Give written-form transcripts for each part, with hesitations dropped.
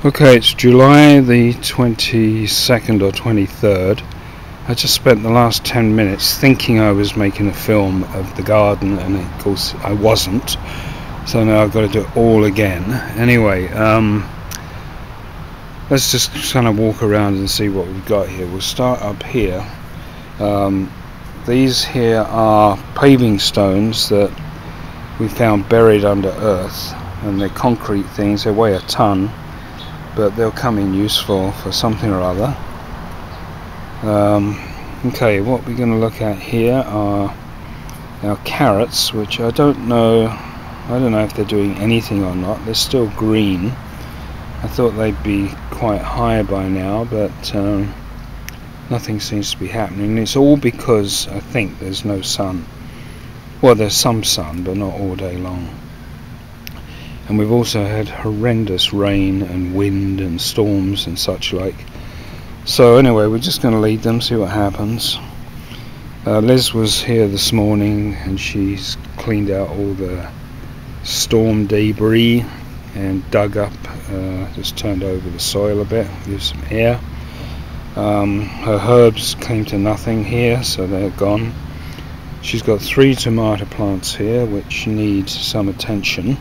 Okay, it's July the 22nd or 23rd. I just spent the last 10 minutes thinking I was making a film of the garden, and of course I wasn't, so now I've got to do it all again. Anyway, let's just kind of walk around and see what we've got here. We'll start up here. These here are paving stones that we found buried under earth, and they're concrete things. They weigh a ton, but they'll come in useful for something or other. Okay, what we're going to look at here are our carrots, which I don't know if they're doing anything or not. They're still green. I thought they'd be quite high by now, but nothing seems to be happening. It's all because I think there's no sun. Well, there's some sun, but not all day long. And we've also had horrendous rain and wind and storms and such like. So anyway, we're just going to lead them, see what happens. Liz was here this morning and she's cleaned out all the storm debris and dug up, just turned over the soil a bit, give some air. Her herbs came to nothing here, so they're gone. She's got 3 tomato plants here which need some attention.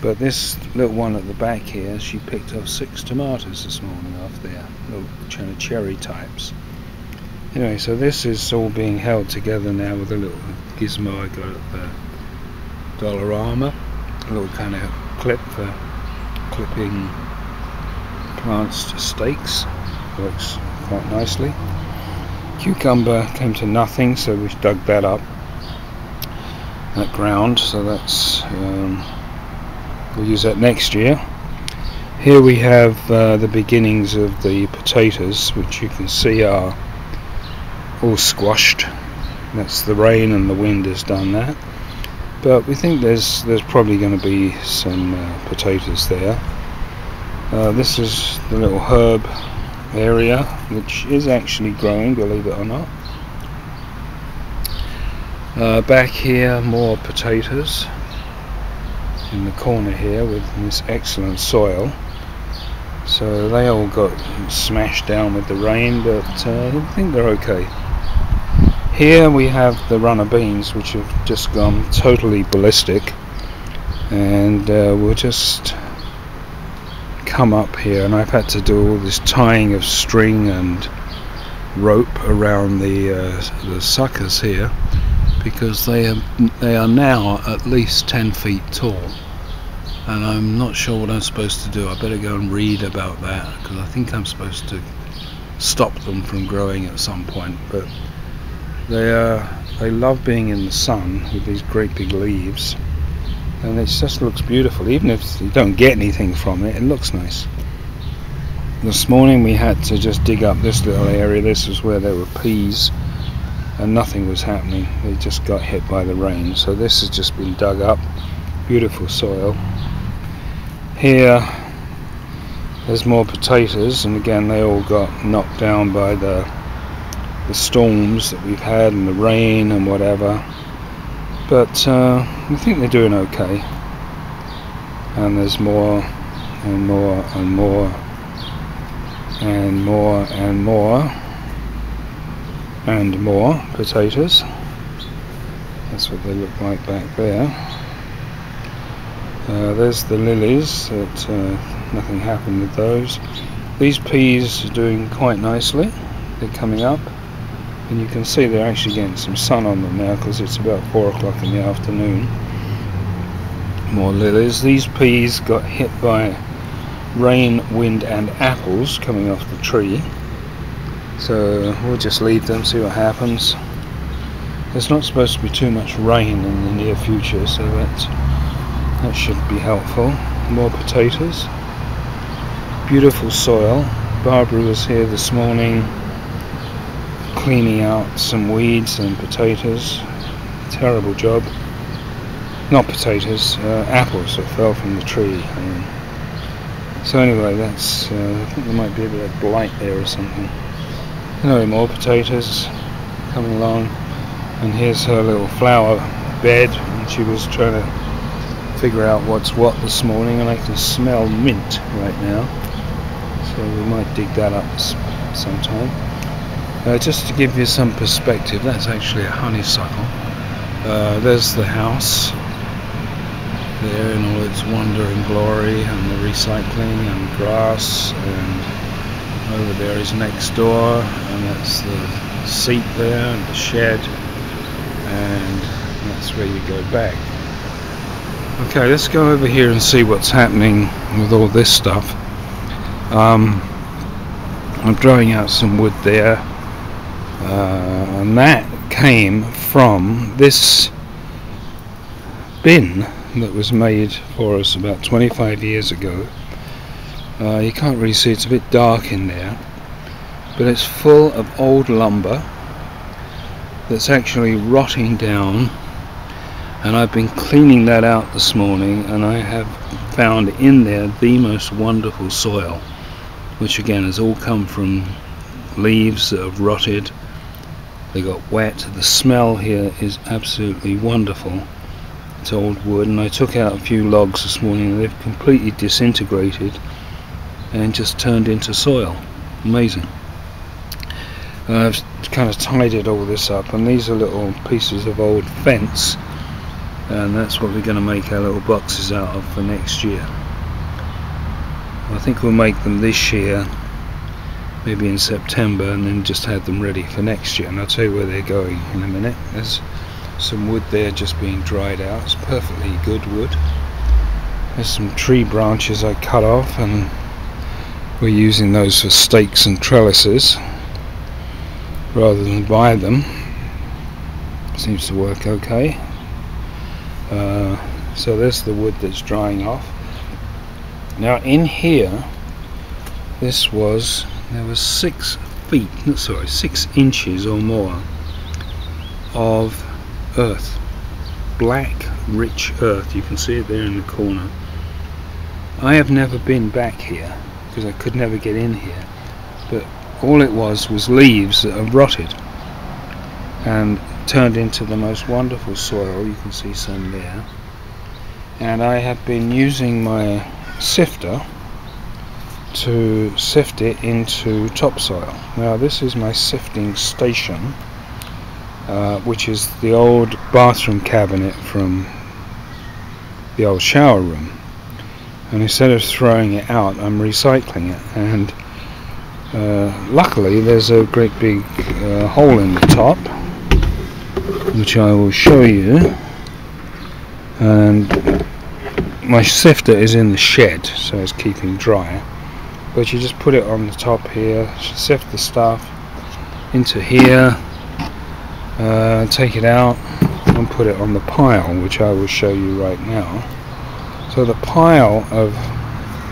But this little one at the back here, she picked off 6 tomatoes this morning off there, little kind of cherry types. Anyway, so this is all being held together now with a little gizmo I got at the Dollarama, a little kind of clip for clipping plants to stakes. Works quite nicely. Cucumber came to nothing, so we dug that up, that ground, so that's we'll use that next year. Here we have the beginnings of the potatoes, which you can see are all squashed. That's the rain and the wind has done that. But we think there's probably going to be some potatoes there. This is the little herb area, which is actually growing, believe it or not. Back here, more potatoes in the corner here with this excellent soil. So they all got smashed down with the rain, but I think they're okay. Here we have the runner beans, which have just gone totally ballistic, and we'll just come up here, and I've had to do all this tying of string and rope around the suckers here, because they are now at least 10 feet tall, and I'm not sure what I'm supposed to do. I better go and read about that, because I think I'm supposed to stop them from growing at some point. But they love being in the sun with these great big leaves, and it just looks beautiful. Even if you don't get anything from it, it looks nice. This morning we had to just dig up this little area. This was where there were peas, and nothing was happening. They just got hit by the rain. So this has just been dug up. Beautiful soil. Here there's more potatoes, and again they all got knocked down by the storms that we've had and the rain and whatever. But I think they're doing okay. And there's more and more and more and more and more and more potatoes. That's what they look like back there. There's the lilies, that nothing happened with those. These peas are doing quite nicely. They're coming up, and you can see they're actually getting some sun on them now, because it's about 4 o'clock in the afternoon. More lilies. These peas got hit by rain, wind and apples coming off the tree. So we'll just leave them, see what happens. There's not supposed to be too much rain in the near future, so that should be helpful. More potatoes. Beautiful soil. Barbara was here this morning cleaning out some weeds and potatoes. Terrible job. Not potatoes, apples that fell from the tree. So anyway, that's I think there might be a bit of blight there or something. Anyway, more potatoes coming along, and here's her little flower bed, and she was trying to figure out what's what this morning, and I can smell mint right now. so we might dig that up sometime. Just to give you some perspective, that's actually a honeysuckle. There's the house there in all its wonder and glory, and the recycling and grass, and over there is next door, and that's the seat there and the shed, and that's where you go back. Okay, let's go over here and see what's happening with all this stuff. I'm drawing out some wood there, and that came from this bin that was made for us about 25 years ago. You can't really see, it's a bit dark in there, but it's full of old lumber that's actually rotting down, and I've been cleaning that out this morning, and I have found in there the most wonderful soil, which again has all come from leaves that have rotted. They got wet. The smell here is absolutely wonderful. It's old wood, and I took out a few logs this morning, and they've completely disintegrated and just turned into soil. Amazing. I've kind of tidied all this up, and these are little pieces of old fence, and that's what we're going to make our little boxes out of for next year. I think we'll make them this year, maybe in September, and then just have them ready for next year, and I'll tell you where they're going in a minute. There's some wood there just being dried out. It's perfectly good wood. There's some tree branches I cut off, and we're using those for stakes and trellises rather than buy them. Seems to work okay. So there's the wood that's drying off. Now in here, there was 6 inches or more of earth, black rich earth. You can see it there in the corner. I have never been back here because I could never get in here, but all it was leaves that have rotted and turned into the most wonderful soil. You can see some there, and I have been using my sifter to sift it into topsoil. Now this is my sifting station, which is the old bathroom cabinet from the old shower room, and instead of throwing it out, I'm recycling it, and luckily there's a great big hole in the top, which I will show you, and my sifter is in the shed, so it's keeping dry, but you just put it on the top here, sift the stuff into here, take it out and put it on the pile, which I will show you right now. So the pile of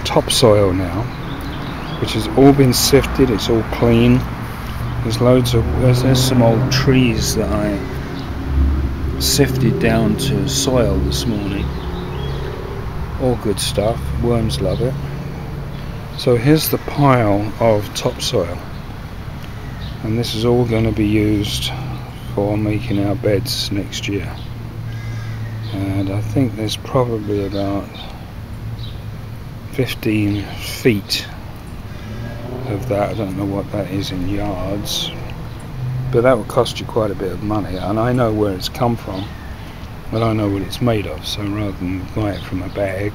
topsoil now, which has all been sifted, it's all clean. There's some old trees that I sifted down to soil this morning. All good stuff, worms love it. So here's the pile of topsoil, and this is all going to be used for making our beds next year. And I think there's probably about 15 feet of that. I don't know what that is in yards, but that will cost you quite a bit of money, and I know where it's come from, but I know what it's made of, so rather than buy it from a bag,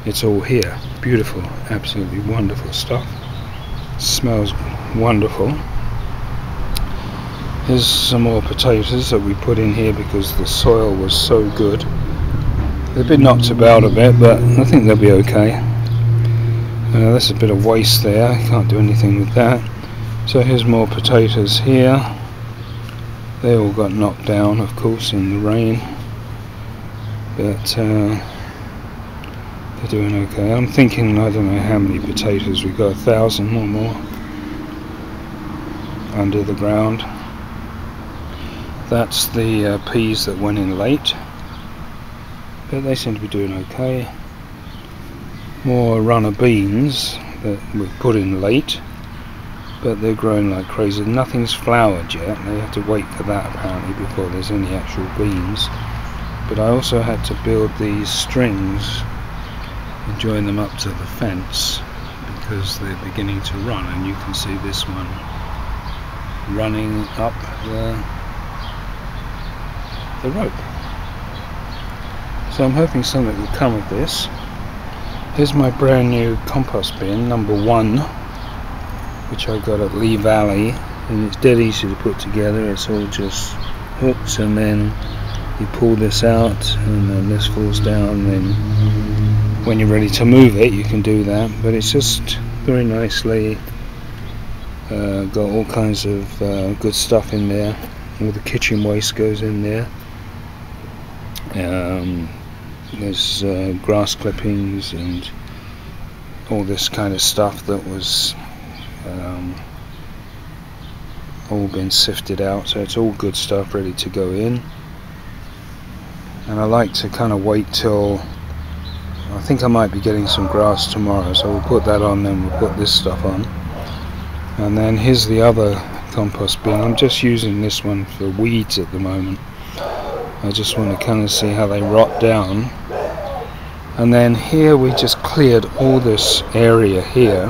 it's all here. Beautiful, absolutely wonderful stuff. Smells wonderful. Here's some more potatoes that we put in here because the soil was so good. They've been knocked about a bit, but I think they'll be okay. There's a bit of waste there, I can't do anything with that. So here's more potatoes here. They all got knocked down, of course, in the rain, but they're doing okay. I'm thinking, I don't know how many potatoes we've got, 1,000 or more under the ground. That's the peas that went in late, but they seem to be doing okay. More runner beans that we put in late, but they're growing like crazy. Nothing's flowered yet, they have to wait for that apparently before there's any actual beans. But I also had to build these strings and join them up to the fence because they're beginning to run, and you can see this one running up the rope. So I'm hoping something will come of this. Here's my brand new compost bin, number 1, which I got at Lee Valley, and it's dead easy to put together. It's all just hooks, and then you pull this out, and then this falls down. Then when you're ready to move it, you can do that. But it's just very nicely got all kinds of good stuff in there. All the kitchen waste goes in there. There's grass clippings and all this kind of stuff that was all been sifted out, so it's all good stuff ready to go in. And I like to kind of wait till, I think I might be getting some grass tomorrow, so we'll put that on, then we'll put this stuff on. And then here's the other compost bin. I'm just using this one for weeds at the moment. I just want to kind of see how they rot down. And then here we just cleared all this area here,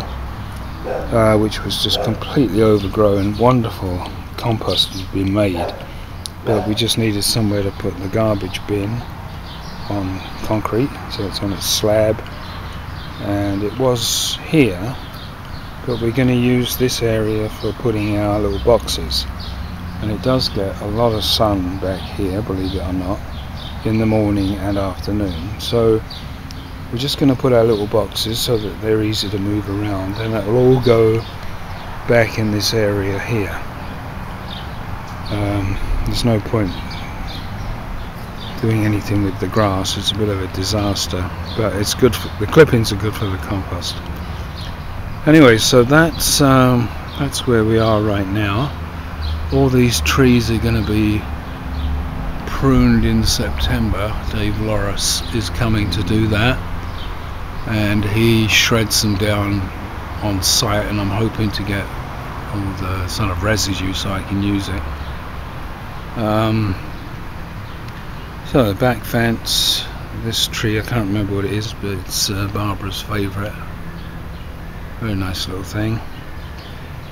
which was just completely overgrown. Wonderful compost has been made, but we just needed somewhere to put the garbage bin on concrete, so it's on its slab, and it was here, but we're going to use this area for putting our little boxes. And it does get a lot of sun back here, believe it or not, in the morning and afternoon. So we're just going to put our little boxes so that they're easy to move around, and it will all go back in this area here. There's no point doing anything with the grass, it's a bit of a disaster, but it's good for, the clippings are good for the compost. Anyway, so that's where we are right now. All these trees are going to be pruned in September. Dave Loris is coming to do that, and he shreds them down on site, and I'm hoping to get all the sort of residue so I can use it. So the back fence, this tree, I can't remember what it is, but it's Barbara's favourite. Very nice little thing.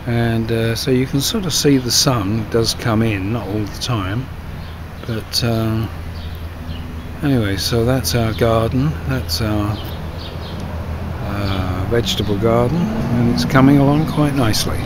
And so you can sort of see the sun does come in, not all the time, but anyway, so that's our garden, that's our vegetable garden, and it's coming along quite nicely.